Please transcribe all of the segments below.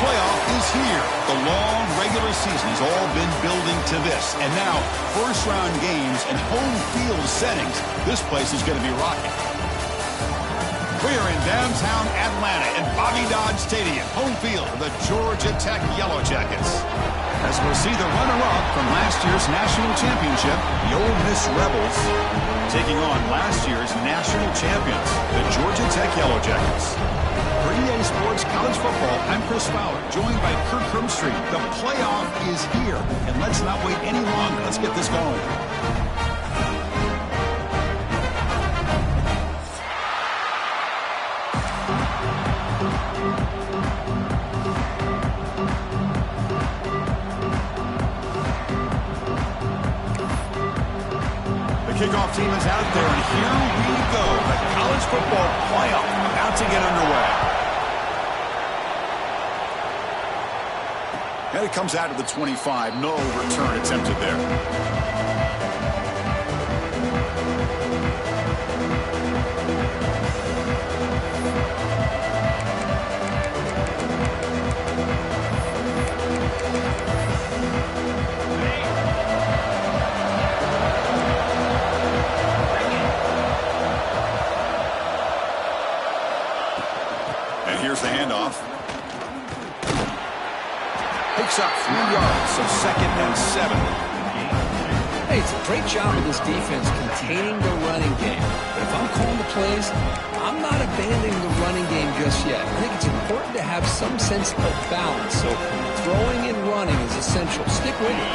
playoff is here. The long regular season has all been building to this. And now, first-round games and home field settings. This place is going to be rocking. We are in downtown Atlanta in Bobby Dodd Stadium, home field of the Georgia Tech Yellow Jackets. As we'll see the runner-up from last year's national championship, the Ole Miss Rebels, taking on last year's national champions, the Georgia Tech Yellow Jackets. For EA Sports College Football, I'm Chris Fowler, joined by Kirk Hermstreet. The playoff is here, and let's not wait any longer. Let's get this going. Kickoff team is out there, and here we go. The college football playoff about to get underway. And it comes out of the 25. No return attempted there. Here's the handoff. Picks up 3 yards, so 2nd and 7. Hey, it's a great job of this defense containing the running game. But if I'm calling the plays, I'm not abandoning the running game just yet. I think it's important to have some sense of balance. So throwing and running is essential. Stick with it.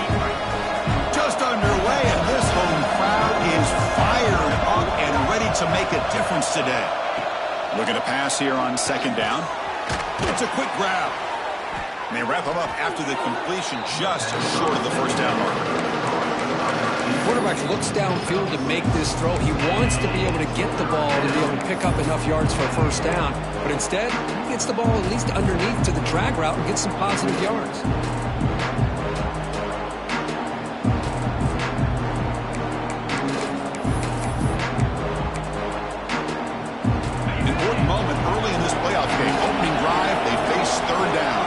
Just underway, and this home crowd is fired up and ready to make a difference today. Looking to pass here on 2nd down. It's a quick grab. And they wrap him up after the completion, just short of the first down mark. The quarterback looks downfield to make this throw. He wants to be able to get the ball to be able to pick up enough yards for a first down. But instead, he gets the ball at least underneath to the drag route and gets some positive yards. Opening drive, they face 3rd down.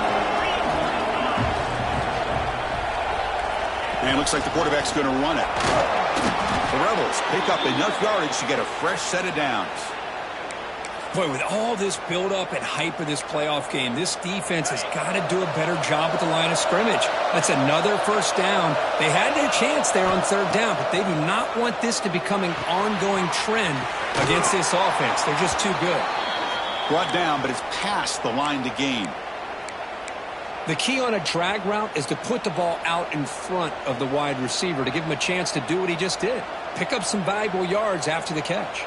And looks like the quarterback's going to run it. The Rebels pick up enough yardage to get a fresh set of downs. Boy, with all this build-up and hype of this playoff game, this defense has got to do a better job at the line of scrimmage. That's another first down. They had their chance there on 3rd down, but they do not want this to become an ongoing trend against this offense. They're just too good. Brought down, but it's past the line to gain. The key on a drag route is to put the ball out in front of the wide receiver to give him a chance to do what he just did. Pick up some valuable yards after the catch.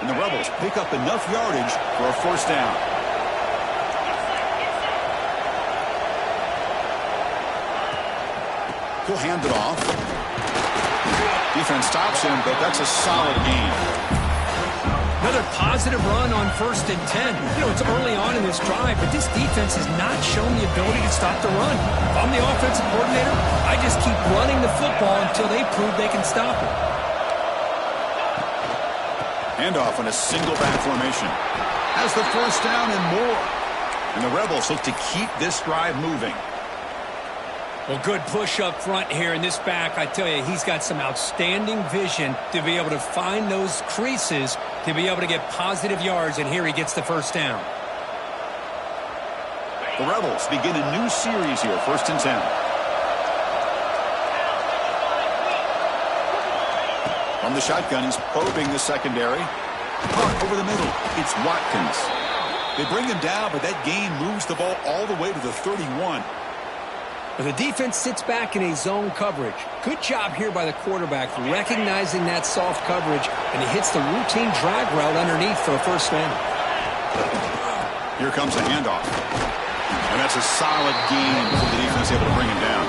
And the Rebels pick up enough yardage for a first down. He'll hand it off. Defense stops him, but that's a solid gain. Another positive run on 1st and 10. You know, it's early on in this drive, but this defense has not shown the ability to stop the run. If I'm the offensive coordinator, I just keep running the football until they prove they can stop it. Handoff in a single back formation. Has the first down and more. And the Rebels look to keep this drive moving. Well, good push up front here in this back. I tell you, he's got some outstanding vision to be able to find those creases, to be able to get positive yards, and here he gets the first down. The Rebels begin a new series here, 1st and 10. From the shotgun, he's probing the secondary. Caught over the middle. It's Watkins. They bring him down, but that gain moves the ball all the way to the 31. But the defense sits back in a zone coverage. Good job here by the quarterback recognizing that soft coverage, and he hits the routine drag route underneath for a first down. Here comes a handoff. And that's a solid gain for the defense able to bring him down.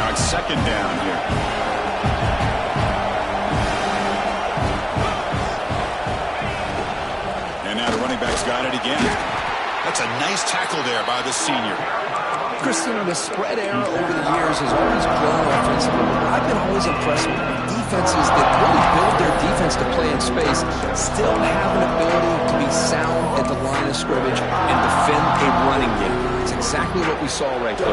Now it's 2nd down here. And now the running back's got it again. That's a nice tackle there by the senior. Christian, the spread era over the years has always grown offensively. I've been always impressed with the defenses that really build their defense to play in space still have an ability to be sound at the line of scrimmage and defend a running game. It's exactly what we saw right there.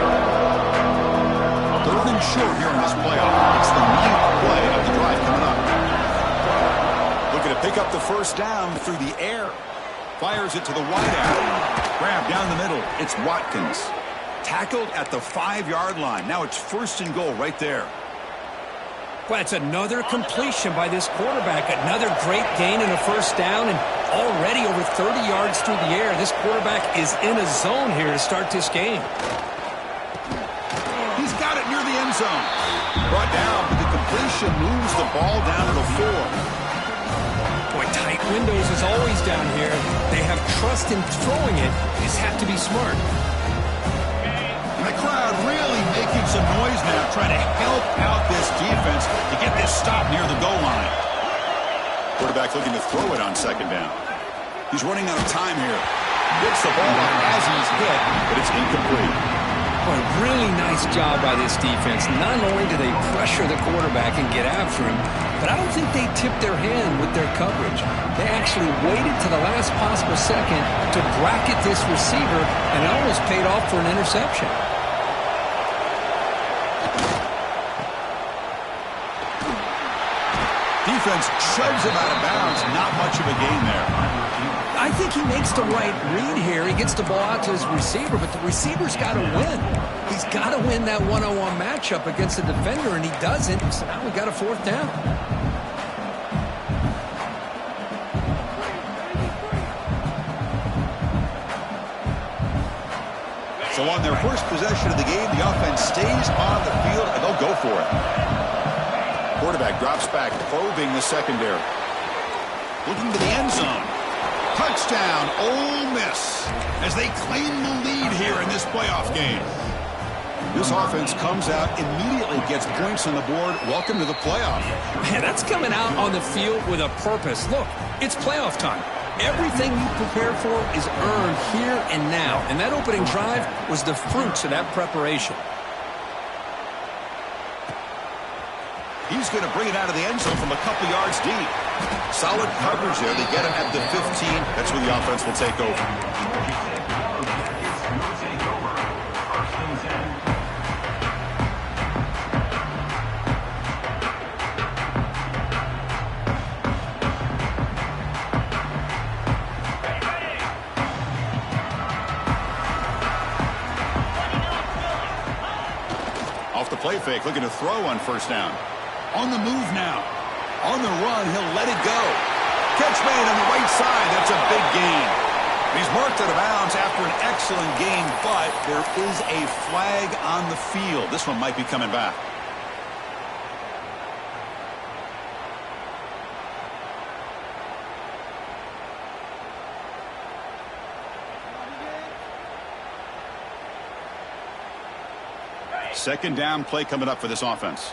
Third and short here in this playoff. It's the 9th play of the drive coming up. Looking to pick up the first down through the air. Fires it to the wideout. Grab down the middle. It's Watkins. Tackled at the 5-yard line. Now it's 1st and goal right there. Well, it's another completion by this quarterback. Another great gain and a first down, and already over 30 yards through the air. This quarterback is in a zone here to start this game. He's got it near the end zone. Brought down, but the completion moves the ball down to the 4. Boy, tight windows is always down here. They have trust in throwing it. They just have to be smart. And the crowd really making some noise now, trying to help out this defense to get this stop near the goal line. Quarterback looking to throw it on 2nd down. He's running out of time here. Gets the ball up as he's hit, but it's incomplete. Boy, really nice job by this defense. Not only do they pressure the quarterback and get after him, but I don't think they tipped their hand with their coverage. They actually waited to the last possible second to bracket this receiver, and it almost paid off for an interception. Defense shoves him out of bounds. Not much of a gain there. I think he makes the right read here. He gets the ball out to his receiver, but the receiver's got to win. He's got to win that one-on-one matchup against the defender, and he doesn't. So now we got a 4th down. So on their first possession of the game, the offense stays on the field, and they'll go for it. Quarterback drops back, probing the secondary. Looking to the end zone. Touchdown, Ole Miss, as they claim the lead here in this playoff game. This offense comes out, immediately gets points on the board. Welcome to the playoff. Man, that's coming out on the field with a purpose. Look, it's playoff time. Everything you prepare for is earned here and now. And that opening drive was the fruits of that preparation. He's going to bring it out of the end zone from a couple yards deep. Solid coverage there. They get him at the 15. That's where the offense will take over. Off the play fake, looking to throw on 1st down. On the move now. On the run, he'll let it go. Catch made on the right side. That's a big gain. He's marked out of bounds after an excellent gain, but there is a flag on the field. This one might be coming back. Second down play coming up for this offense.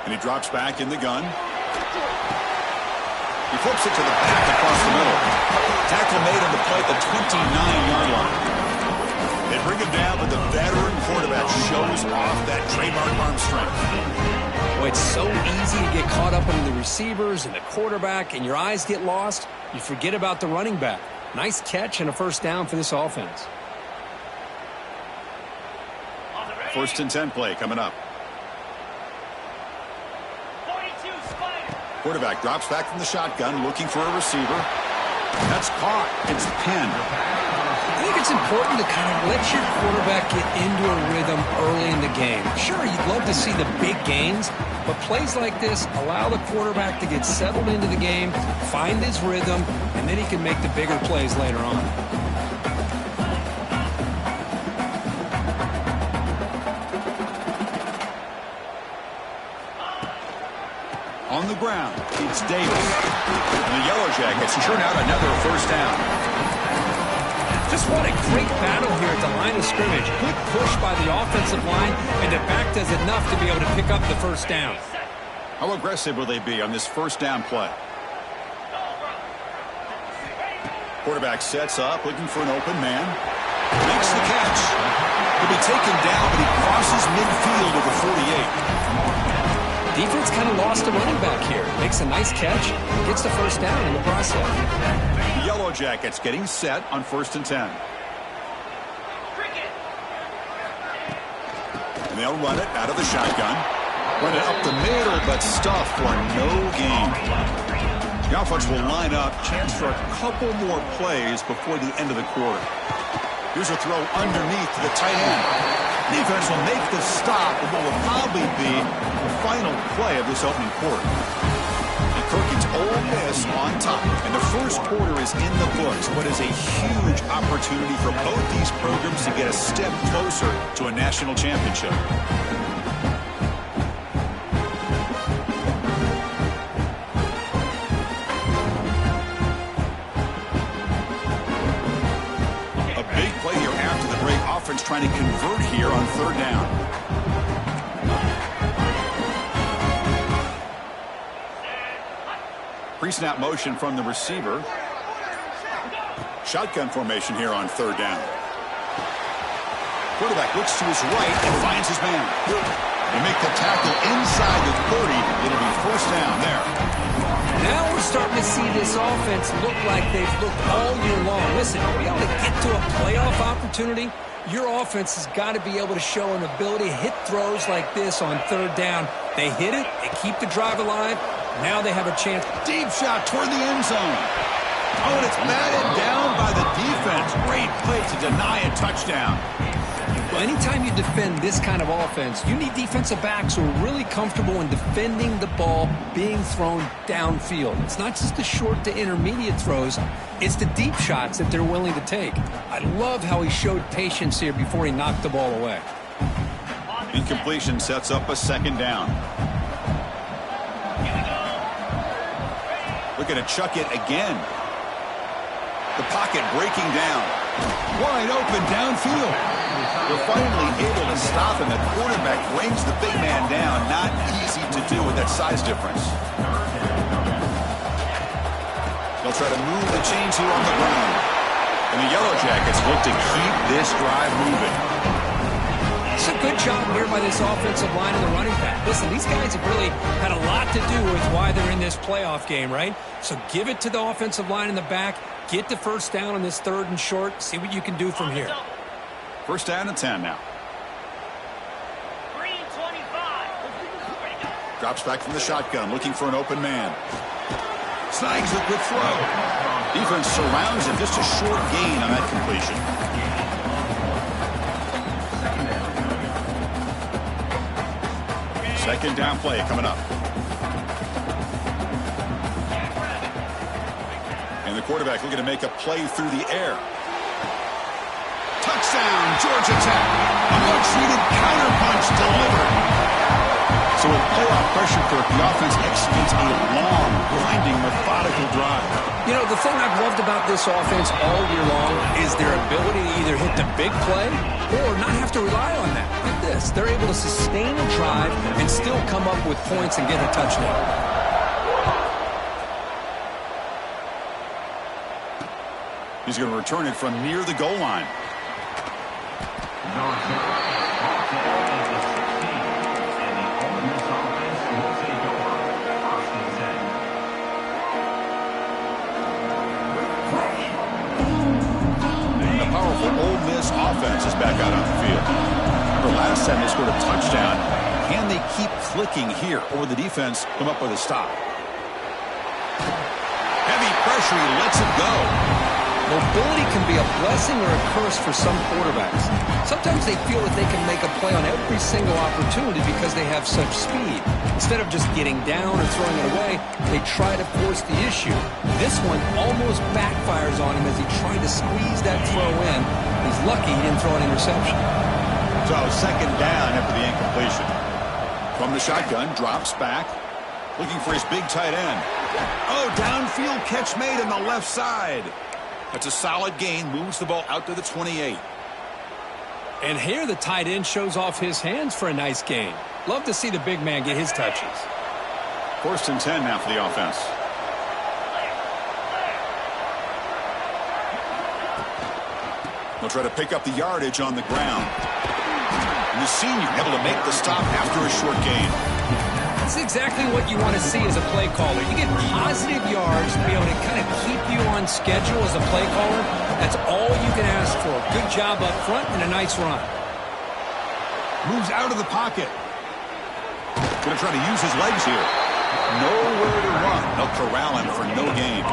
And he drops back in the gun. He flips it to the back across the middle. Tackle made on the play at the 29-yard line. They bring him down, but the veteran quarterback shows off that trademark arm strength. Well, it's so easy to get caught up in the receivers and the quarterback, and your eyes get lost. You forget about the running back. Nice catch and a 1st down for this offense. 1st and 10 play coming up. Quarterback drops back from the shotgun, looking for a receiver. That's caught. It's pinned. I think it's important to kind of let your quarterback get into a rhythm early in the game. Sure, you'd love to see the big gains, but plays like this allow the quarterback to get settled into the game, find his rhythm, and then he can make the bigger plays later on. On the ground, it's Davis. And the Yellow Jackets churn out another 1st down. Just what a great battle here at the line of scrimmage. Good push by the offensive line, and the back does enough to be able to pick up the 1st down. How aggressive will they be on this 1st down play? Quarterback sets up, looking for an open man. Makes the catch. He'll be taken down, but he crosses midfield over 48. Defense kind of lost a running back here. Makes a nice catch, gets the first down in the process. The Yellow Jackets getting set on 1st and 10. And they'll run it out of the shotgun. Run it up the middle, but stuffed for no gain. The offense will line up. Chance for a couple more plays before the end of the quarter. Here's a throw underneath to the tight end. Defense will make the stop of what will probably be the final play of this opening quarter. And Kirky's Ole Miss on top. And the first quarter is in the books. What is a huge opportunity for both these programs to get a step closer to a national championship. Trying to convert here on 3rd down. Pre-snap motion from the receiver. Shotgun formation here on 3rd down. Quarterback looks to his right and finds his man. They make the tackle inside the 30. It'll be 1st down there. Now we're starting to see this offense look like they've looked all year long. Listen, to be able to get to a playoff opportunity, your offense has got to be able to show an ability to hit throws like this on 3rd down. They hit it, they keep the drive alive. Now they have a chance. Deep shot toward the end zone. Oh, and it's batted down by the defense. Great play to deny a touchdown. Well, anytime you defend this kind of offense, you need defensive backs who are really comfortable in defending the ball being thrown downfield. It's not just the short to intermediate throws, it's the deep shots that they're willing to take. I love how he showed patience here before he knocked the ball away. Incompletion sets up a 2nd down. Looking to chuck it again. The pocket breaking down. Wide open downfield. They're finally able to stop him. The quarterback brings the big man down. Not easy to do with that size difference. They'll try to move the chains here on the ground. And the Yellow Jackets look to keep this drive moving. It's a good job here by this offensive line and the running back. Listen, these guys have really had a lot to do with why they're in this playoff game, right? So give it to the offensive line in the back. Get the 1st down on this 3rd and short. See what you can do from here. 1st down and 10 now. Drops back from the shotgun, looking for an open man. Snags a good throw. Defense surrounds him. Just a short gain on that completion. Second down play coming up. And the quarterback looking to make a play through the air. Touchdown, Georgia Tech. A well-treated counterpunch delivered. So with playoff pressure, Kirk, the offense executes a long, grinding, methodical drive. You know, the thing I've loved about this offense all year long is their ability to either hit the big play or not have to rely on that. Look at this. They're able to sustain a drive and still come up with points and get a touchdown. He's going to return it from near the goal line. Ole Miss offense is back out on the field. Remember last time they scored a touchdown. Can they keep clicking here, or the defense come up with a stop? Heavy pressure, he lets it go. Mobility can be a blessing or a curse for some quarterbacks. Sometimes they feel that they can make a play on every single opportunity because they have such speed. Instead of just getting down or throwing it away, they try to force the issue. This one almost backfires on him as he tried to squeeze that throw in. He's lucky he didn't throw an interception. So 2nd down after the incompletion. From the shotgun, drops back, looking for his big tight end. Oh, downfield catch made on the left side. That's a solid gain, moves the ball out to the 28. And here the tight end shows off his hands for a nice gain. Love to see the big man get his touches. 1st and 10 now for the offense. He'll try to pick up the yardage on the ground. And the senior able to make the stop after a short gain. That's exactly what you want to see as a play caller. You get positive yards to be able to kind of keep you on schedule as a play caller. That's all you can ask for. Good job up front and a nice run. Moves out of the pocket. Going to try to use his legs here. Nowhere to run. They'll corral him for no gain.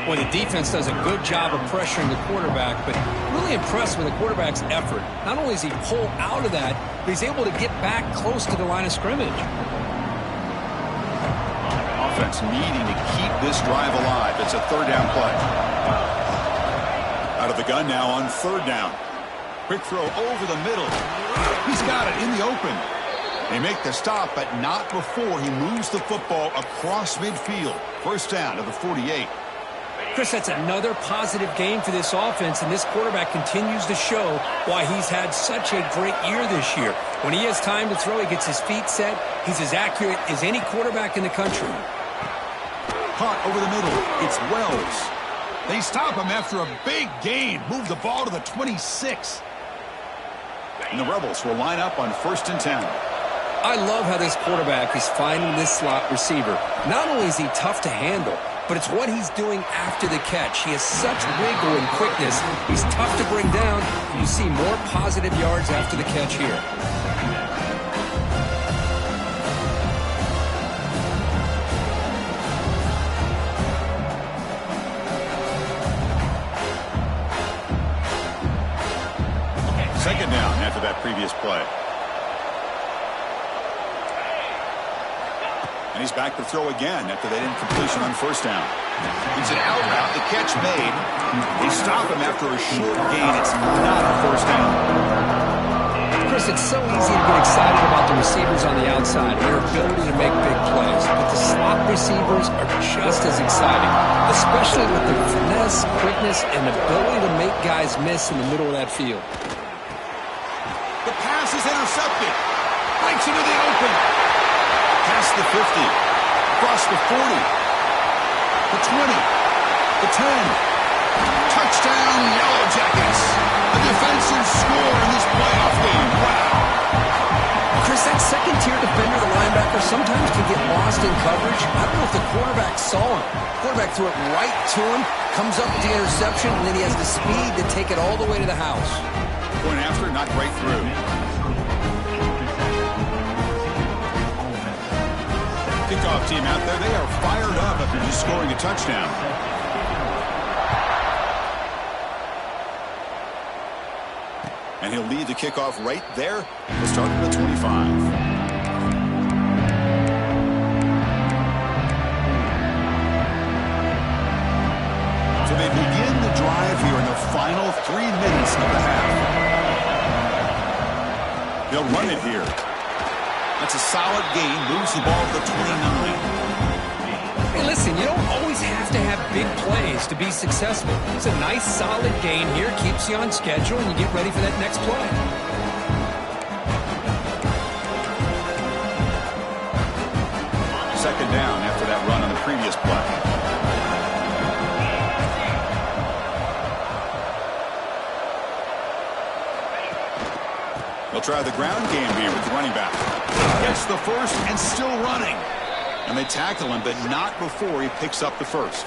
Well, the defense does a good job of pressuring the quarterback, but really impressed with the quarterback's effort. Not only does he pull out of that, but he's able to get back close to the line of scrimmage. Offense needing to keep this drive alive. It's a third down play. Out of the gun now on third down. Quick throw over the middle. He's got it in the open. They make the stop, but not before he moves the football across midfield. First down to the 48. Chris, that's another positive game for this offense, and this quarterback continues to show why he's had such a great year this year. When he has time to throw, he gets his feet set. He's as accurate as any quarterback in the country. Caught over the middle. It's Wells. They stop him after a big gain. Move the ball to the 26. And the Rebels will line up on 1st and 10. I love how this quarterback is finding this slot receiver. Not only is he tough to handle, but it's what he's doing after the catch. He has such wiggle and quickness. He's tough to bring down. You see more positive yards after the catch here. Second down after that previous play. And he's back to throw again after that incompletion on first down. It's an out route. The catch made. They stop him after a short gain. It's not a first down. Chris, it's so easy to get excited about the receivers on the outside, their ability to make big plays. But the slot receivers are just as exciting, especially with their finesse, quickness, and ability to make guys miss in the middle of that field. The pass is intercepted. Breaks into the open. Past the 50, across the 40, the 20, the 10. Touchdown, Yellow Jackets. A defensive score in this playoff game. Wow. Chris, that second-tier defender, the linebacker, sometimes can get lost in coverage. I don't know if the quarterback saw him. The quarterback threw it right to him, comes up with the interception, and then he has the speed to take it all the way to the house. Going after, knocked right through. Kickoff team out there, they are fired up after just scoring a touchdown. And he'll lead the kickoff right there. We'll start at the 25. So they begin the drive here in the final 3 minutes of the half. They'll run it here. That's a solid gain. Moves the ball to the 29. Hey, listen, you don't always have to have big plays to be successful. It's a nice, solid gain here. Keeps you on schedule, and you get ready for that next play. Second down after that run on the previous play. They'll try the ground game here with the running back. Gets the first and still running. And they tackle him, but not before he picks up the first.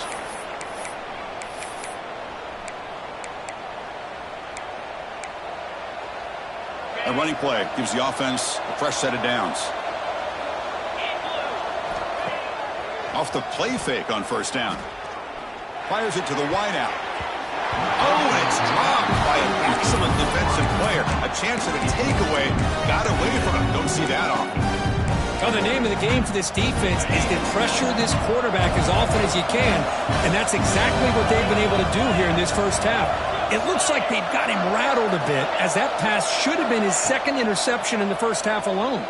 A running play gives the offense a fresh set of downs. Off the play fake on first down. Fires it to the wideout. Oh, and it's dropped by an excellent defensive player. A chance at a takeaway. Got away from him. Don't see that often. Well, the name of the game for this defense is to pressure this quarterback as often as you can, and that's exactly what they've been able to do here in this first half. It looks like they've got him rattled a bit, as that pass should have been his second interception in the first half alone.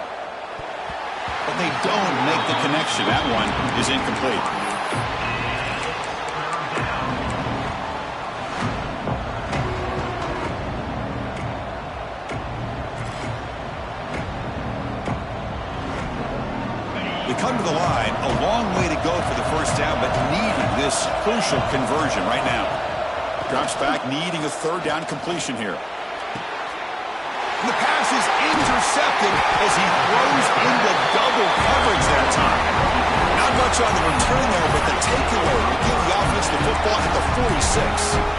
But they don't make the connection. That one is incomplete. Come to the line, a long way to go for the first down, but needing this crucial conversion right now. Drops back, needing a third down completion here. The pass is intercepted as he throws into double coverage that time. Not much on the return there, but the takeaway will give the offense the football at the 46.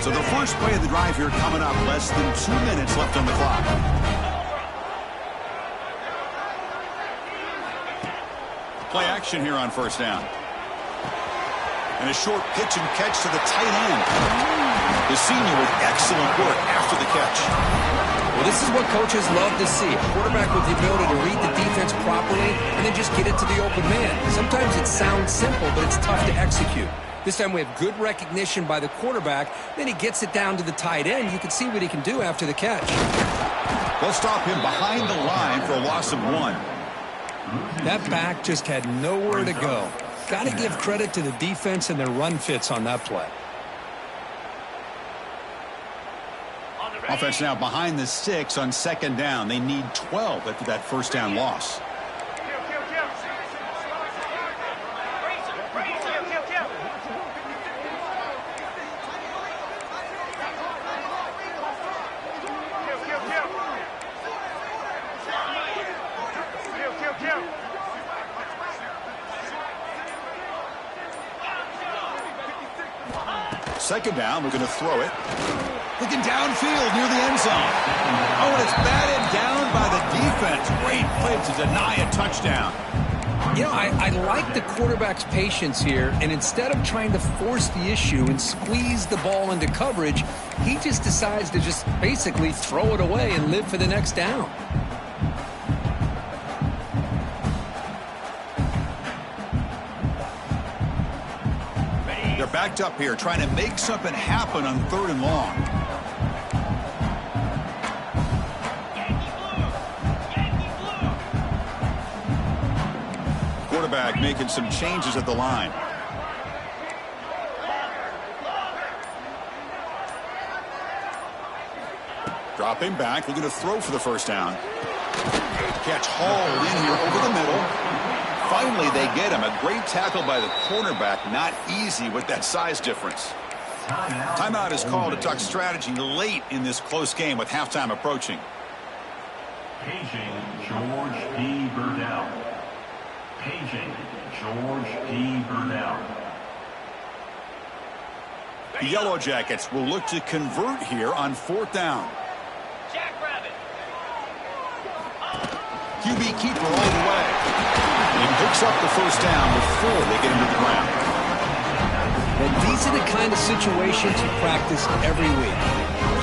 So the first play of the drive here coming up, less than 2 minutes left on the clock. Play action here on first down. And a short pitch and catch to the tight end. The senior with excellent work after the catch. Well, this is what coaches love to see. A quarterback with the ability to read the defense properly and then just get it to the open man. Sometimes it sounds simple, but it's tough to execute. This time we have good recognition by the quarterback. Then he gets it down to the tight end. You can see what he can do after the catch. They'll stop him behind the line for a loss of 1. That back just had nowhere to go. Got to give credit to the defense and their run fits on that play. Offense now behind the 6 on second down. They need 12 after that first down loss. Second down, we're going to throw it. Looking downfield near the end zone. Oh, and it's batted down by the defense. Great play to deny a touchdown. You know, I like the quarterback's patience here, and instead of trying to force the issue and squeeze the ball into coverage, he just decides to just basically throw it away and live for the next down. They're backed up here, trying to make something happen on 3rd and long. Quarterback making some changes at the line. Dropping back, looking to throw for the first down. Catch hauled in here over the middle. Finally, they get him. A great tackle by the cornerback. Not easy with that size difference. Timeout is called to talk strategy late in this close game with halftime approaching. Paging George P. Burdell. Paging George P. Burdell. The Yellow Jackets will look to convert here on 4th down. QB keeper all the way. He picks up the first down before they get into the ground. Well, these are the kind of situations you practice every week.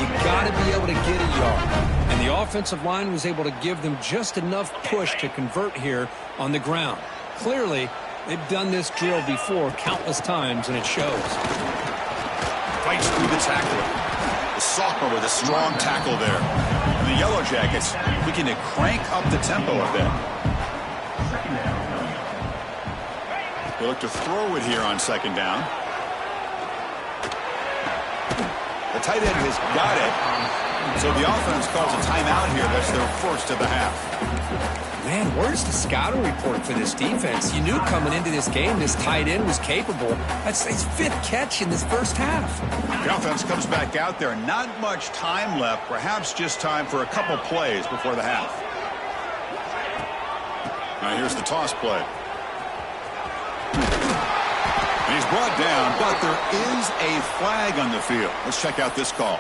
You got to be able to get a yard. And the offensive line was able to give them just enough push to convert here on the ground. Clearly, they've done this drill before countless times, and it shows. Fights through the tackle. The sophomore with a strong tackle there. And the Yellow Jackets looking to crank up the tempo a bit. They look to throw it here on 2nd down. The tight end has got it. So the offense calls a timeout here. That's their first of the half. Man, where's the scouting report for this defense? You knew coming into this game this tight end was capable. That's his 5th catch in this first half. The offense comes back out there. Not much time left. Perhaps just time for a couple plays before the half. Now here's the toss play. And he's brought down, but there is a flag on the field. Let's check out this call.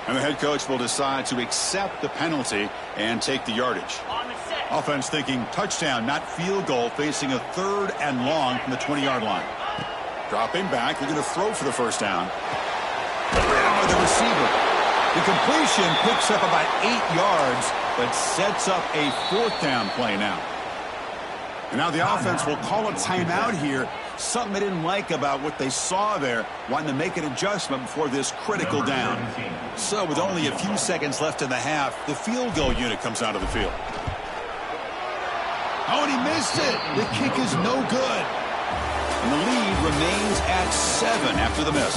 And the head coach will decide to accept the penalty and take the yardage. Offense thinking touchdown, not field goal, facing a 3rd and long from the 20-yard line. Dropping back, looking to throw for the first down. By the receiver. The completion picks up about 8 yards, but sets up a 4th down play now. And now the offense will call a timeout here. Something they didn't like about what they saw there, wanting to make an adjustment before this critical down. So with only a few seconds left in the half, the field goal unit comes out of the field. Oh, and he missed it. The kick is no good. And the lead remains at 7 after the miss.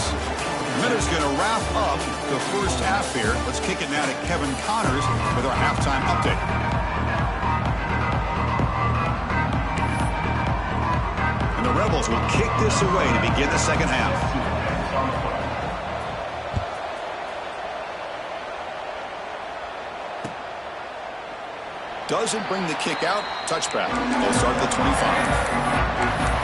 is going to wrap up the first half here. Let's kick it now to Kevin Connors with our halftime update. And the Rebels will kick this away to begin the second half. Doesn't bring the kick out. Touchback. They'll start at the 25.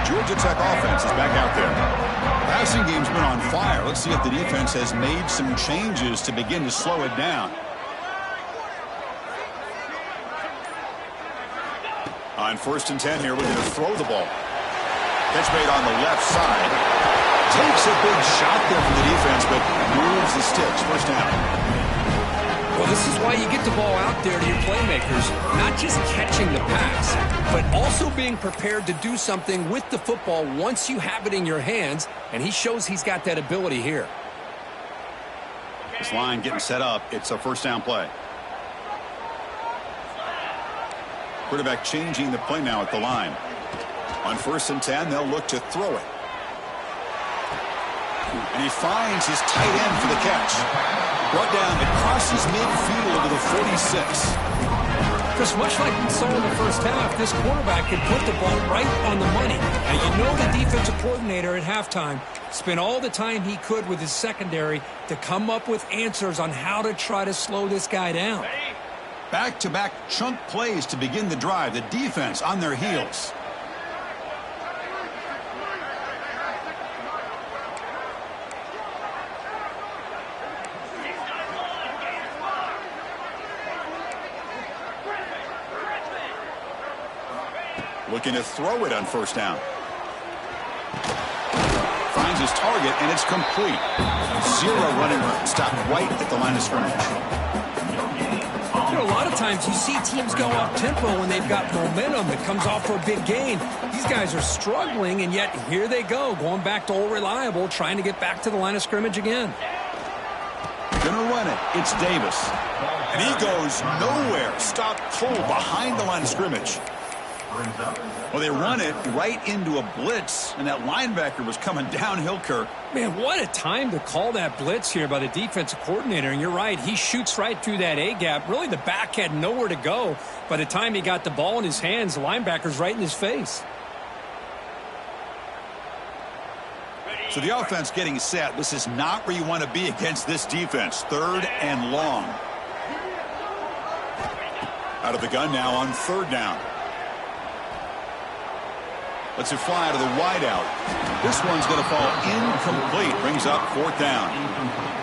Georgia Tech offense is back out there. The passing game's been on fire. Let's see if the defense has made some changes to begin to slow it down. On 1st and 10 here, we're going to throw the ball. Catch made on the left side. Takes a big shot there from the defense, but moves the sticks. First down. Well, this is why you get the ball out there to your playmakers, not just catching the pass, but also being prepared to do something with the football once you have it in your hands, and he shows he's got that ability here. This line getting set up. It's a first down play. Quarterback changing the play now at the line. On 1st and 10, they'll look to throw it. And he finds his tight end for the catch. Brought down across his midfield to the 46. Chris, much like we saw in the first half, this quarterback can put the ball right on the money. Now, you know the defensive coordinator at halftime spent all the time he could with his secondary to come up with answers on how to try to slow this guy down. Back-to-back chunk plays to begin the drive. The defense on their heels. Looking to throw it on 1st down. Finds his target, and it's complete. 0 running room. Stopped right at the line of scrimmage. You know, a lot of times you see teams go up-tempo when they've got momentum that comes off for a big gain. These guys are struggling, and yet here they go, going back to old reliable, trying to get back to the line of scrimmage again. Gonna run it. It's Davis. And he goes nowhere. Stopped cold behind the line of scrimmage. Well, they run it right into a blitz, and that linebacker was coming downhill, Kirk. Man, what a time to call that blitz here by the defensive coordinator. And you're right, he shoots right through that A-gap. Really, the back had nowhere to go. By the time he got the ball in his hands, the linebacker's right in his face. So the offense getting set. This is not where you want to be against this defense. 3rd and long. Out of the gun now on 3rd down. Lets it fly out of the wideout. This one's going to fall incomplete. Brings up 4th down.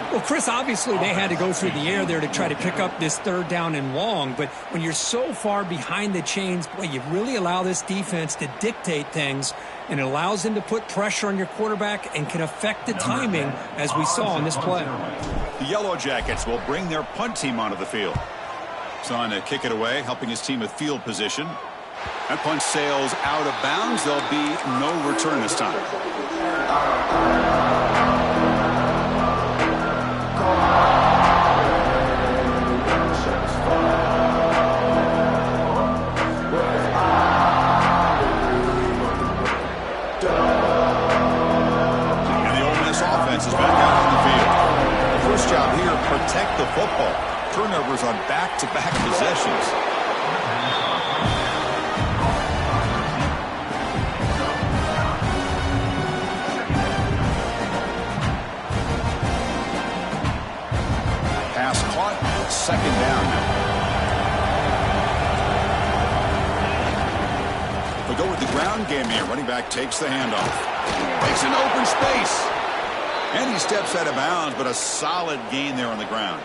Well, Chris, obviously they had to go through the air there to try to pick up this 3rd down and long. But when you're so far behind the chains, boy, you really allow this defense to dictate things. And it allows them to put pressure on your quarterback and can affect the timing, as we saw in this play. The Yellow Jackets will bring their punt team onto the field. He's on to kick it away, helping his team with field position. That punt sails out of bounds. There'll be no return this time. And the Ole Miss offense is back out on the field. The first job here, protect the football. Turnovers on back-to-back possessions. Pass caught, 2nd down. We'll go with the ground game here. Running back takes the handoff. Makes an open space. And he steps out of bounds, but a solid gain there on the ground.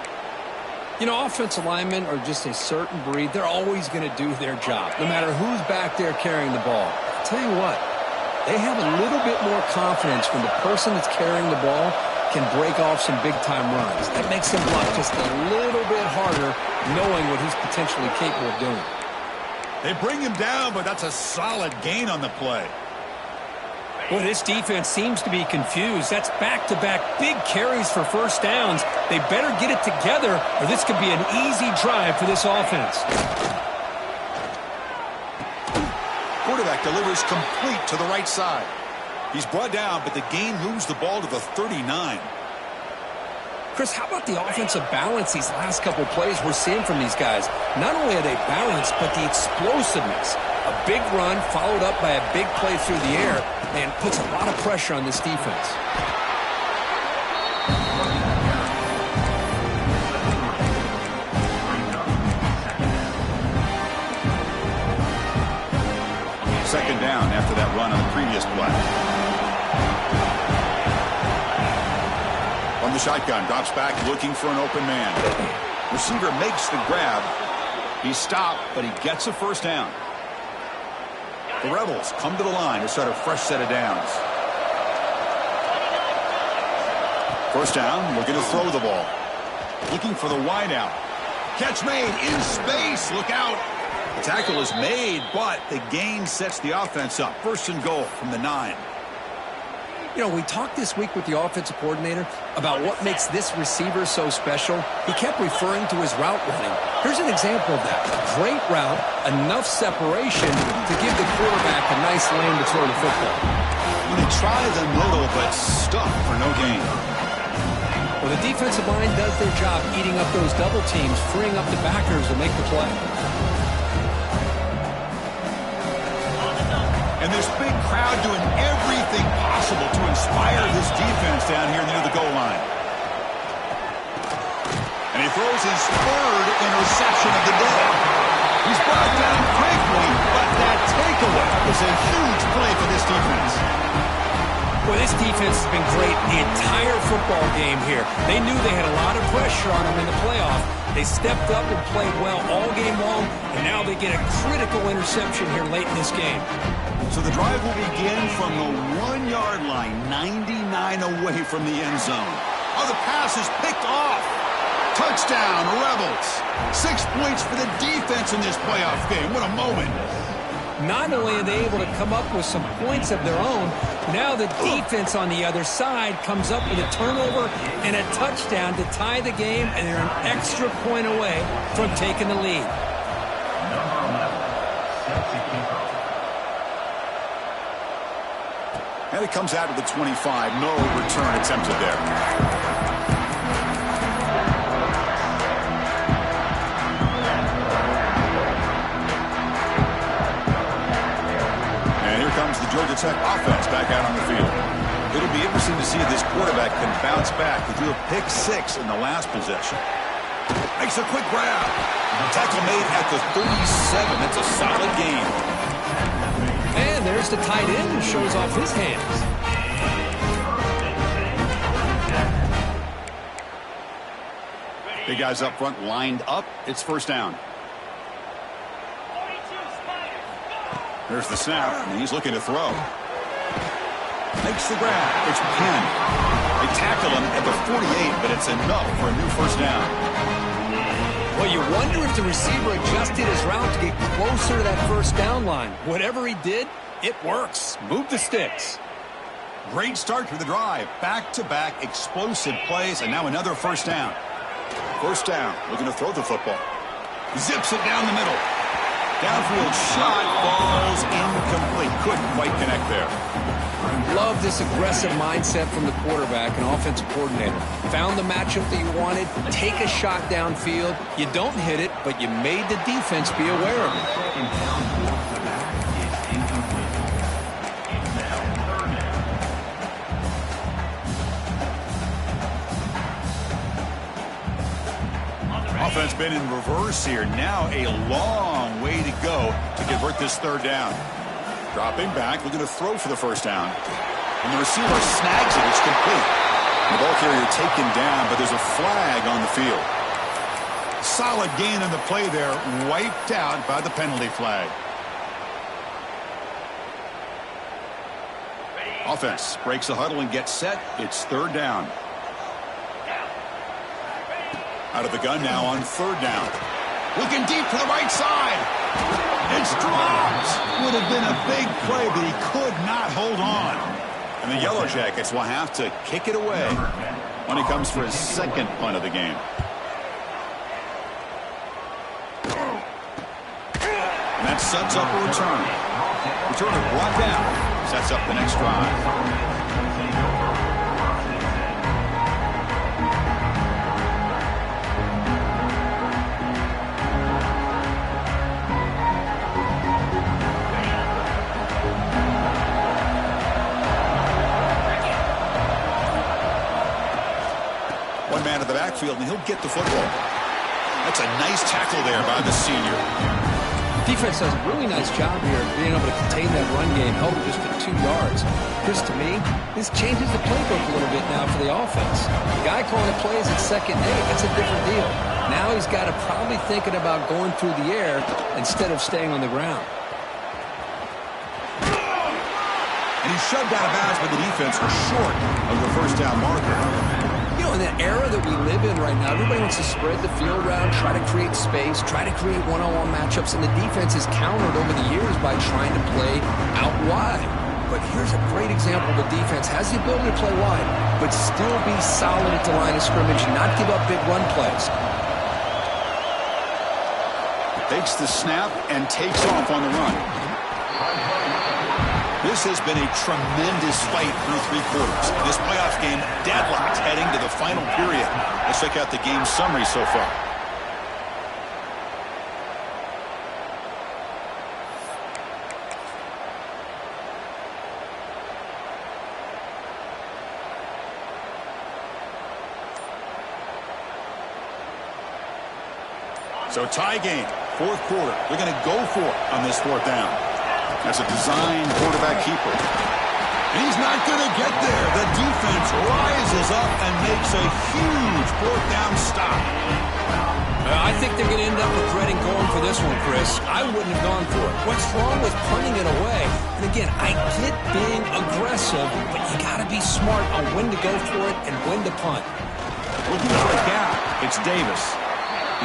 You know, offensive linemen are just a certain breed. They're always going to do their job, no matter who's back there carrying the ball. I'll tell you what, they have a little bit more confidence when the person that's carrying the ball can break off some big-time runs. That makes him block just a little bit harder, knowing what he's potentially capable of doing. They bring him down, but that's a solid gain on the play. Well, this defense seems to be confused. That's back-to-back big carries for first downs. They better get it together, or this could be an easy drive for this offense. Quarterback delivers complete to the right side. He's brought down, but the gain moves the ball to the 39. Chris, how about the offensive balance these last couple plays we're seeing from these guys? Not only are they balanced, but the explosiveness. A big run followed up by a big play through the air, and puts a lot of pressure on this defense. Second down after that run on the previous play. From the shotgun, drops back looking for an open man. Receiver makes the grab. He's stopped, but he gets a first down. The Rebels come to the line to start a fresh set of downs. First down, looking to throw the ball. Looking for the wideout. Catch made in space. Look out. The tackle is made, but the gain sets the offense up. First and goal from the 9. You know, we talked this week with the offensive coordinator about what makes this receiver so special. He kept referring to his route running. Here's an example of that. Great route, enough separation to give the quarterback a nice lane to throw the football. When they try the middle, but stuck for no gain. Well, the defensive line does their job eating up those double teams, freeing up the backers to make the play. And this big crowd doing everything possible to inspire this defense down here near the goal line. And he throws his third interception of the day. He's brought down quickly, but that takeaway is a huge play for this defense. Well, this defense has been great the entire football game here. They knew they had a lot of pressure on them in the playoff. They stepped up and played well all game long, and now they get a critical interception here late in this game. So the drive will begin from the 1-yard line, 99 away from the end zone. Oh, the pass is picked off. Touchdown, Rebels. 6 points for the defense in this playoff game. What a moment. Not only are they able to come up with some points of their own, now the defense on the other side comes up with a turnover and a touchdown to tie the game, and they're an extra point away from taking the lead. Number 11, set to kick off. And it comes out of the 25. No return attempted there. And here comes the Georgia Tech offense back out on the field. It'll be interesting to see if this quarterback can bounce back. He threw a pick 6 in the last possession. Makes a quick grab. Tackle made at the 37. That's a solid gain. And there's the tight end who shows off his hands. Big guys up front lined up. It's first down. There's the snap, and he's looking to throw. Makes the grab. It's Penn. They tackle him at the 48, but it's enough for a new first down. Well, you wonder if the receiver adjusted his route to get closer to that first down line. Whatever he did, it works. Move the sticks. Great start to the drive. Back-to-back explosive plays, and now another first down. First down, looking to throw the football. Zips it down the middle. Downfield shot falls incomplete. Couldn't quite connect there. Love this aggressive mindset from the quarterback and offensive coordinator. Found the matchup that you wanted. Take a shot downfield. You don't hit it, but you made the defense be aware of it. Offense been in reverse here. Now a long way to go to convert this third down. Dropping back, looking to throw for the first down. And the receiver snags it. It's complete. The ball carrier taken down, but there's a flag on the field. Solid gain on the play there, wiped out by the penalty flag. Offense breaks the huddle and gets set. It's third down. Out of the gun now on third down. Looking deep to the right side. It's dropped. Would have been a big play, but he could not hold on. And the Yellow Jackets will have to kick it away when he comes for his second punt of the game. And that sets up a return. Returner brought down. Sets up the next drive. One man in the backfield, and he'll get the football. That's a nice tackle there by the senior. Defense does a really nice job here of being able to contain that run game, held it just to 2 yards. Chris, to me, this changes the playbook a little bit now for the offense. The guy calling the plays at second and 8, that's a different deal. Now he's got to probably thinking about going through the air instead of staying on the ground. And he's shoved out of bounds by the defense short of the first down marker. You know, in the era that we live in right now, everybody wants to spread the field around, try to create space, try to create one-on-one matchups, and the defense is countered over the years by trying to play out wide. But here's a great example of a defense has the ability to play wide, but still be solid at the line of scrimmage and not give up big run plays. Takes the snap and takes off on the run. This has been a tremendous fight through 3 quarters. This playoff game deadlocked heading to the final period. Let's check out the game summary so far. So tie game, 4th quarter. They're going to go for it on this 4th down. That's a design quarterback keeper. And he's not going to get there. The defense rises up and makes a huge 4th down stop. I think they're going to end up regretting going for this one, Chris. I wouldn't have gone for it. What's wrong with punting it away? And again, I get being aggressive, but you got to be smart on when to go for it and when to punt. Looking for a gap. It's Davis.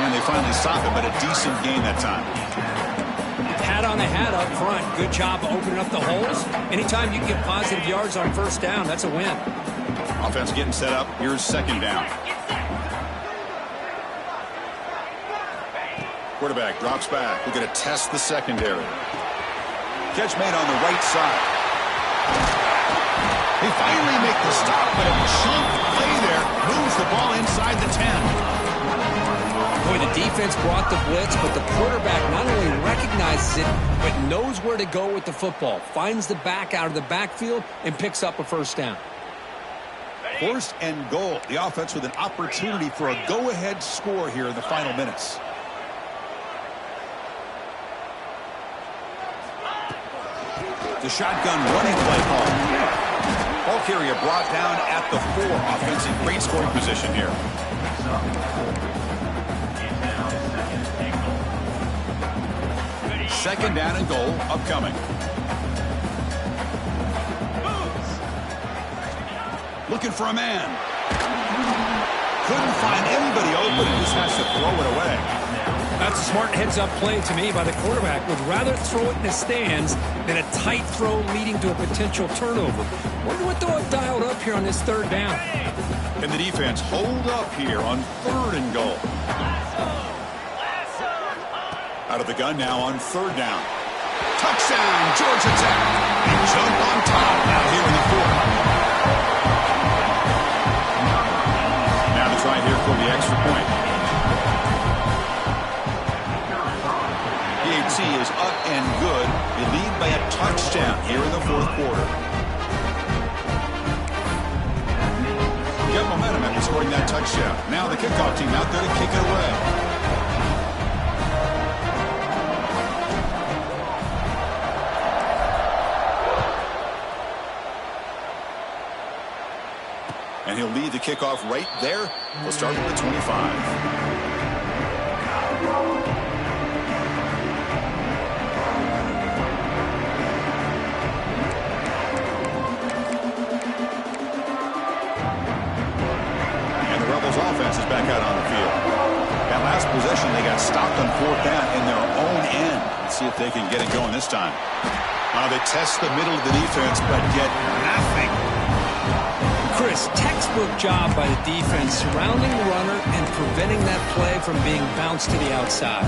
And they finally stop him, but a decent gain that time. Pat on the hat up front. Good job opening up the holes. Anytime you can get positive yards on 1st down, that's a win. Offense getting set up. Here's 2nd down. Quarterback drops back. We're going to test the secondary. Catch made on the right side. They finally make the stop, but a chunk play there moves the ball inside the 10. Boy, the defense brought the blitz, but the quarterback not only recognizes it, but knows where to go with the football. Finds the back out of the backfield and picks up a 1st down. 1st and goal. The offense with an opportunity for a go-ahead score here in the final minutes. The shotgun running play call. Ball carrier brought down at the 4. Offense in great scoring position here. 2nd down and goal upcoming. Looking for a man. Couldn't find anybody open and just has to throw it away. That's a smart heads-up play to me by the quarterback. Would rather throw it in the stands than a tight throw leading to a potential turnover. Wonder what they'll have dialed up here on this 3rd down. And the defense hold up here on 3rd and goal. Out of the gun now on 3rd down. Touchdown, Georgia Tech. And jump on top now here in the 4th. Now to try here for the extra point. PAT is up and good. They lead by a touchdown here in the 4th quarter. Get momentum after scoring that touchdown. Now the kickoff team out there to kick it away. And he'll lead the kickoff right there. We'll start with the 25. And the Rebels offense is back out on the field. That last last possession, they got stopped on 4th down in their own end. Let's see if they can get it going this time. They test the middle of the defense, but get nothing. Chris, textbook job by the defense surrounding the runner and preventing that play from being bounced to the outside.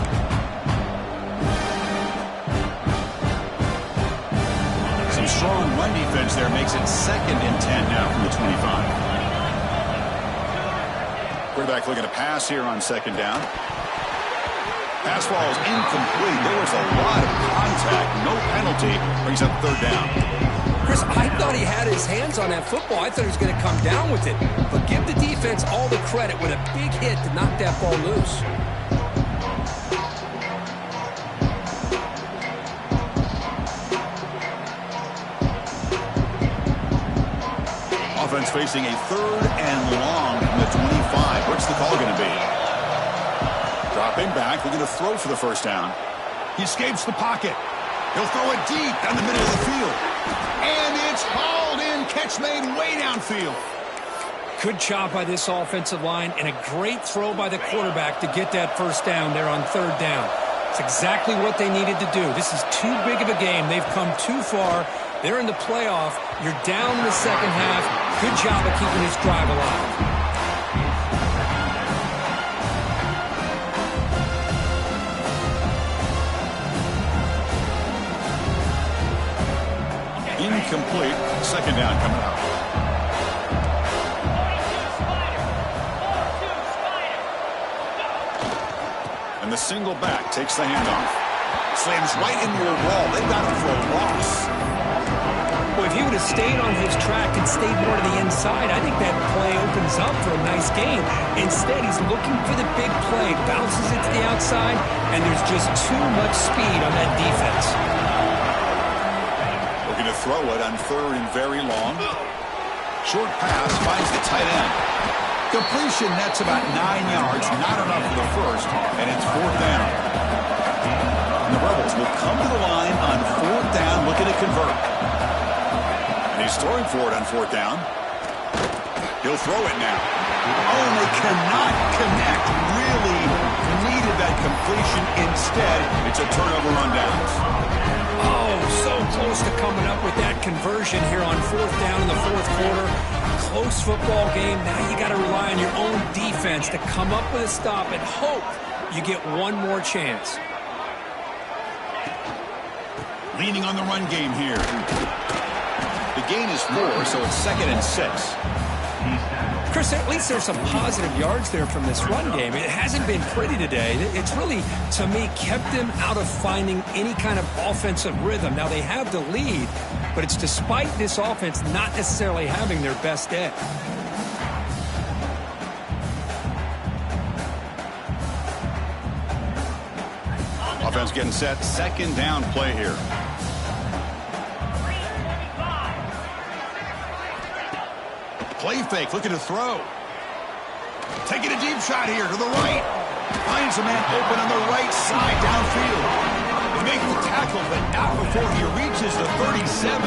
Some strong run defense there makes it 2nd and 10 now from the 25. Quarterback looking to pass here on 2nd down. Pass ball is incomplete. There was a lot of contact. No penalty. Brings up 3rd down. Chris, I thought he had his hands on that football. I thought he was going to come down with it. But give the defense all the credit with a big hit to knock that ball loose. Offense facing a 3rd and long from the 25. What's the call going to be? Dropping back, looking to throw for the 1st down. He escapes the pocket. He'll throw it deep down the middle of the field. And it's hauled in. Catch made way downfield. Good job by this offensive line and a great throw by the quarterback to get that 1st down there on 3rd down. It's exactly what they needed to do. This is too big of a game. They've come too far. They're in the playoff. You're down in the 2nd half. Good job of keeping this drive alive. Incomplete. 2nd down coming up. And the single back takes the handoff. Slams right into a wall. They've got him for a loss. Well, if he would have stayed on his track and stayed more to the inside, I think that play opens up for a nice gain. Instead, he's looking for the big play, bounces it to the outside, and there's just too much speed on that defense. Looking to throw it on 3rd and very long. Short pass finds the tight end. Completion nets about 9 yards, not enough for the 1st, and it's 4th down. And the Rebels will come to the line on 4th down, looking to convert. And he's throwing for it on 4th down. He'll throw it now. Oh, and they cannot connect. Really needed that completion. Instead, it's a turnover on downs. Oh, so close to coming up with that conversion here on 4th down in the 4th quarter. Close football game. Now you got to rely on your own defense to come up with a stop and hope you get one more chance. Leaning on the run game here. The gain is 4, so it's 2nd and 6. Chris, at least there's some positive yards there from this run game. It hasn't been pretty today. It's really, to me, kept them out of finding any kind of offensive rhythm. Now, they have the lead, but it's despite this offense not necessarily having their best day. Offense getting set. 2nd down play here. Play fake, looking to throw. Taking a deep shot here to the right. Finds a man open on the right side downfield. They make the tackle, but not before he reaches the 37.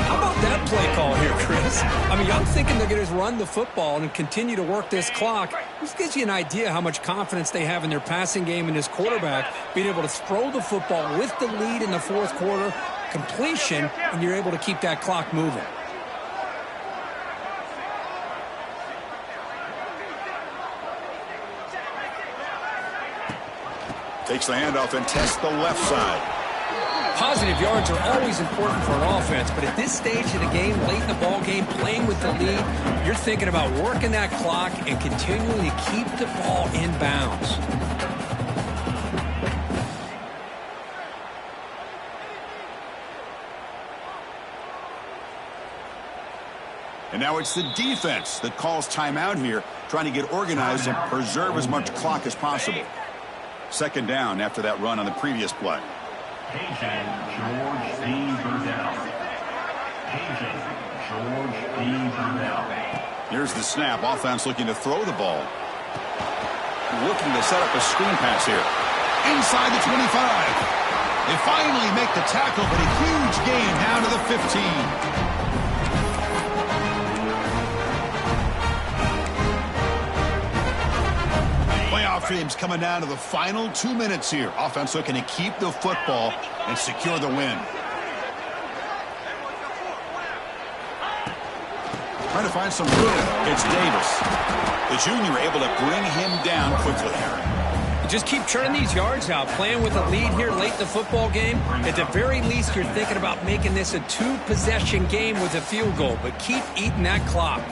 How about that play call here, Chris? I mean, I'm thinking they're going to run the football and continue to work this clock. This gives you an idea how much confidence they have in their passing game and this quarterback being able to throw the football with the lead in the 4th quarter, completion, and you're able to keep that clock moving. Takes the handoff and tests the left side. Positive yards are always important for an offense, but at this stage of the game, late in the ball game, playing with the lead, you're thinking about working that clock and continuing to keep the ball in bounds. And now it's the defense that calls timeout here, trying to get organized and preserve as much clock as possible. 2nd down after that run on the previous play. Agent George D. Burdell. Agent George D. Burdell. Here's the snap. Offense looking to throw the ball. Looking to set up a screen pass here. Inside the 25. They finally make the tackle, but a huge gain down to the 15. playoff game's coming down to the final 2 minutes here. Offense looking to keep the football and secure the win. Trying to find some room. It's Davis. The junior able to bring him down quickly. Just keep churning these yards out. Playing with a lead here late in the football game. At the very least, you're thinking about making this a 2-possession game with a field goal. But keep eating that clock.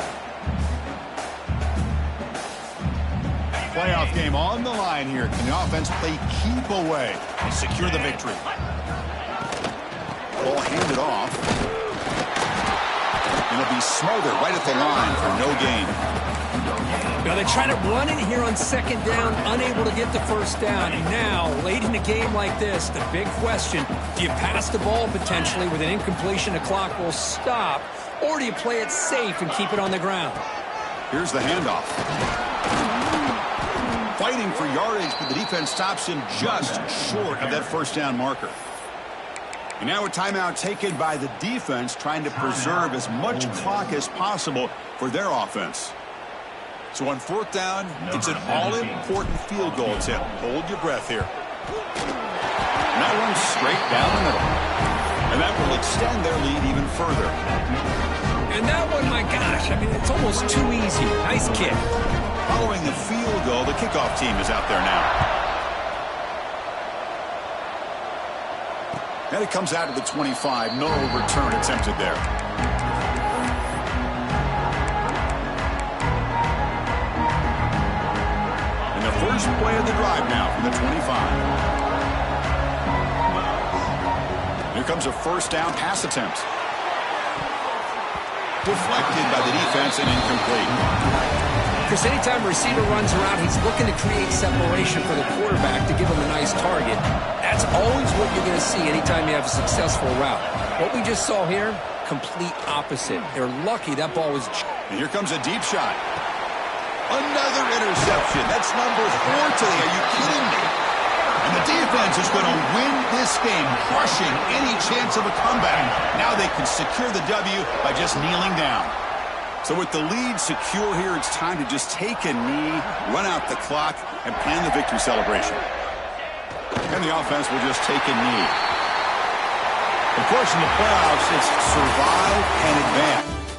Playoff game on the line here. Can the offense play keep away and secure the victory? Ball handed off. And it'll be smothered right at the line for no gain. Now they try to run it here on second down, unable to get the first down. And now, late in a game like this, the big question, do you pass the ball potentially with an incompletion, the clock will stop, or do you play it safe and keep it on the ground? Here's the handoff. Fighting for yardage, but the defense stops him just short of that first down marker. And now a timeout taken by the defense, trying to preserve as much clock as possible for their offense. So on fourth down, it's an all-important field goal attempt. Hold your breath here. And that one's straight down the middle. And that will extend their lead even further. And that one, my gosh, I mean, it's almost too easy. Nice kick. Following the field goal, the kickoff team is out there now. And it comes out to the 25. No return attempted there. And the first play of the drive now from the 25. Here comes a first down pass attempt. Deflected by the defense and incomplete. Because anytime a receiver runs around, he's looking to create separation for the quarterback to give him a nice target. That's always what you're going to see anytime you have a successful route. What we just saw here, complete opposite. They're lucky that ball was... And here comes a deep shot. Another interception. That's number 4 today. Are you kidding me? And the defense is going to win this game, crushing any chance of a comeback. Now they can secure the W by just kneeling down. So with the lead secure here, it's time to just take a knee, run out the clock, and plan the victory celebration. And the offense will just take a knee. Of course, in the playoffs, it's survive and advance.